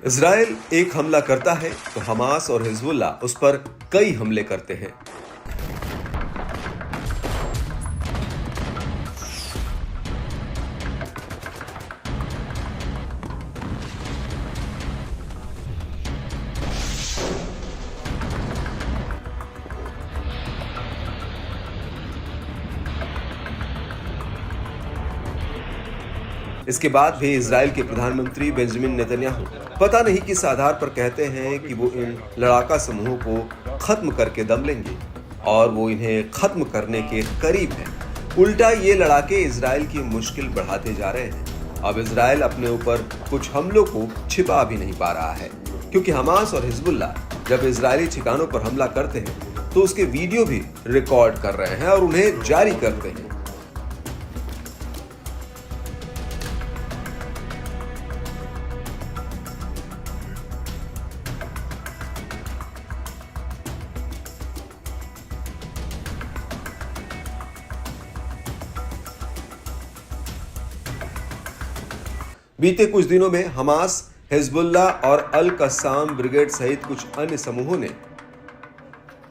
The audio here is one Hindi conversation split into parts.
इजराइल एक हमला करता है तो हमास और हिजबुल्लाह उस पर कई हमले करते हैं। इसके बाद भी इजराइल के प्रधानमंत्री बेंजामिन नेतन्याहू पता नहीं किस आधार पर कहते हैं कि वो इन लड़ाका समूहों को खत्म करके दम लेंगे और वो इन्हें खत्म करने के करीब है। उल्टा ये लड़ाके इजराइल की मुश्किल बढ़ाते जा रहे हैं। अब इजराइल अपने ऊपर कुछ हमलों को छिपा भी नहीं पा रहा है, क्योंकि हमास और हिजबुल्लाह जब इजरायली ठिकानों पर हमला करते हैं तो उसके वीडियो भी रिकॉर्ड कर रहे हैं और उन्हें जारी करते हैं। बीते कुछ दिनों में हमास, हिजबुल्लाह और अल कस्साम ब्रिगेड सहित कुछ अन्य समूहों ने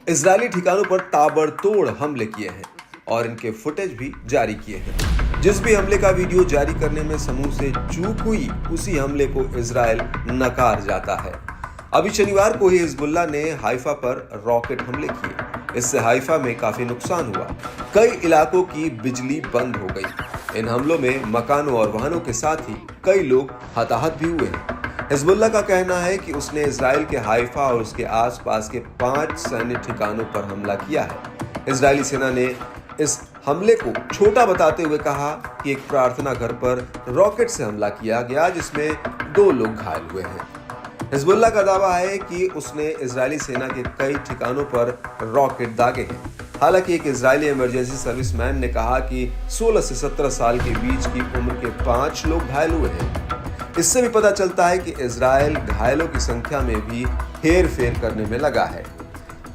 इजरायली ठिकानों पर ताबड़तोड़ हमले किए हैं और इनके फुटेज भी जारी किए हैं। जिस भी हमले का वीडियो जारी करने में समूह से चूक हुई, उसी हमले को इजराइल नकार जाता है। अभी शनिवार को ही हिजबुल्लाह ने हाइफा पर रॉकेट हमले किए। इससे हाइफा में काफी नुकसान हुआ। कई इलाकों की बिजली बंद हो गई। इन हमलों में मकानों और वाहनों के साथ ही कई लोग हताहत भी हुए हैं। हिजबुल्लाह का कहना है कि उसने इजराइल के हाइफा और उसके आसपास के 5 सैन्य ठिकानों पर हमला किया है। इजरायली सेना ने इस हमले को छोटा बताते हुए कहा कि एक प्रार्थना घर पर रॉकेट से हमला किया गया, जिसमें 2 लोग घायल हुए हैं। हिजबुल्लाह का दावा है कि उसने इजरायली सेना के कई ठिकानों पर रॉकेट दागे हैं। हालांकि एक इजरायली इमरजेंसी सर्विसमैन ने कहा कि 16 से 17 साल के बीच की उम्र के 5 लोग घायल हुए हैं। इससे भी पता चलता है कि इजराइल घायलों की संख्या में भी हेर-फेर करने में लगा है।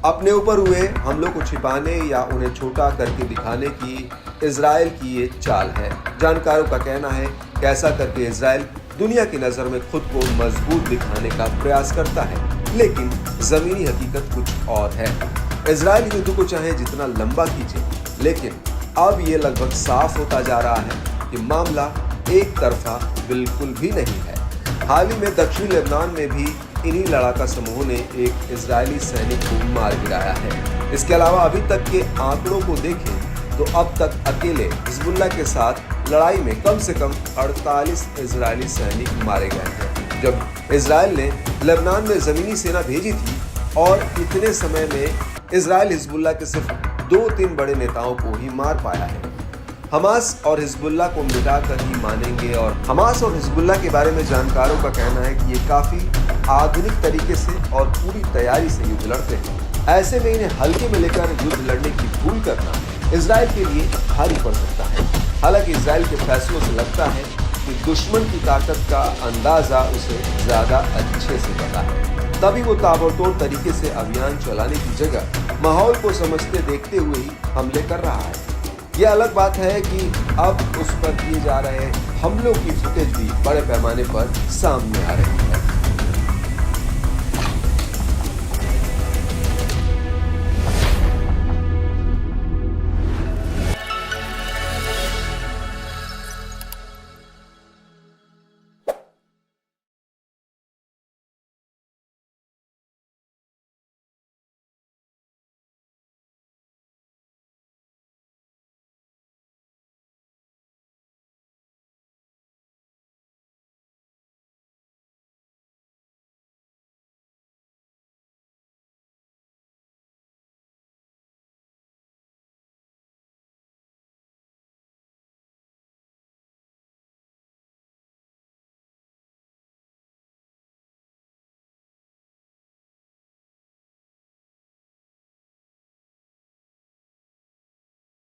अपने ऊपर हुए हमलों को छिपाने या उन्हें छोटा करके दिखाने की इजराइल की ये चाल है। जानकारों का कहना है कि ऐसा करके इजराइल दुनिया की नजर में खुद को मजबूत दिखाने का प्रयास करता है, लेकिन जमीनी हकीकत कुछ और है। इजराइल युद्ध को चाहे जितना लंबा खींचे, लेकिन अब ये लगभग साफ होता जा रहा है कि मामला एक तरफा बिल्कुल भी नहीं है। हाल ही में दक्षिणी लेबनान में भी इन्हीं लड़ाका समूहों ने एक इजरायली सैनिक को मार गिराया है। इसके अलावा अभी तक के आंकड़ों को देखें तो अब तक अकेले हिजबुल्लाह के साथ लड़ाई में कम से कम 48 इजरायली सैनिक मारे गए हैं। जब इजराइल ने लेबनान में जमीनी सेना भेजी थी और इतने समय में इजराइल हिजबुल्लाह के सिर्फ 2-3 बड़े नेताओं को ही मार पाया है। हमास और हिजबुल्लाह को मिटाकर ही मानेंगे। और हमास और हिजबुल्लाह के बारे में जानकारों का कहना है कि ये काफी आधुनिक तरीके से और पूरी तैयारी से युद्ध लड़ते हैं। ऐसे में इन्हें हल्के में लेकर युद्ध लड़ने की भूल करना इजराइल के लिए भारी पड़ सकता है। हालांकि इजराइल के फैसलों से लगता है कि दुश्मन की ताकत का अंदाजा उसे ज्यादा अच्छे से पता है, तभी वो ताबड़तोड़ तरीके से अभियान चलाने की जगह माहौल को समझते देखते हुए ही हमले कर रहा है। यह अलग बात है कि अब उस पर किए जा रहे हमलों की फुटेज भी बड़े पैमाने पर सामने आ रही है।